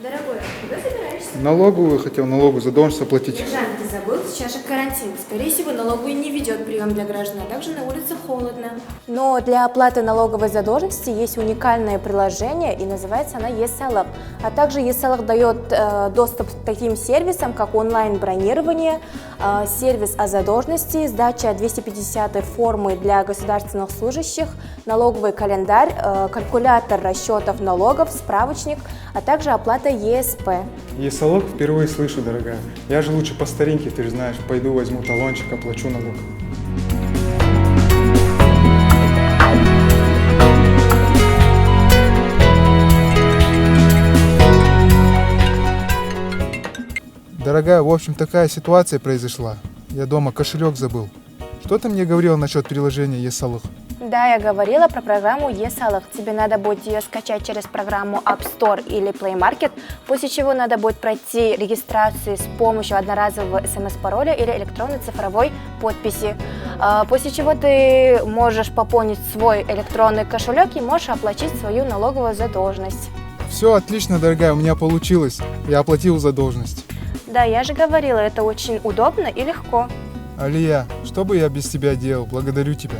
Дорогой, а куда собираешься? Налоговую хотел, налоговую задолженность оплатить. Жан, ты забыл, сейчас же карантин. Скорее всего, налоговую не ведет прием для граждан, а также на улице холодно. Но для оплаты налоговой задолженности есть уникальное приложение, и называется она eSalak. А также eSalak дает доступ к таким сервисам, как онлайн-бронирование, сервис о задолженности, сдача 250 формы для государственных служащих, налоговый календарь, калькулятор расчетов налогов, справочник, а также оплата ЕСП. eSalak впервые слышу, дорогая. Я же лучше по старинке, ты же знаешь, пойду возьму талончик, оплачу налог. Дорогая, в общем, такая ситуация произошла. Я дома кошелек забыл. Что ты мне говорила насчет приложения eSalak? Да, я говорила про программу eSalak. Тебе надо будет ее скачать через программу App Store или Play Market, после чего надо будет пройти регистрацию с помощью одноразового смс-пароля или электронной цифровой подписи. После чего ты можешь пополнить свой электронный кошелек и можешь оплатить свою налоговую задолженность. Все отлично, дорогая, у меня получилось. Я оплатил задолженность. Да, я же говорила, это очень удобно и легко. Алия, что бы я без тебя делал? Благодарю тебя.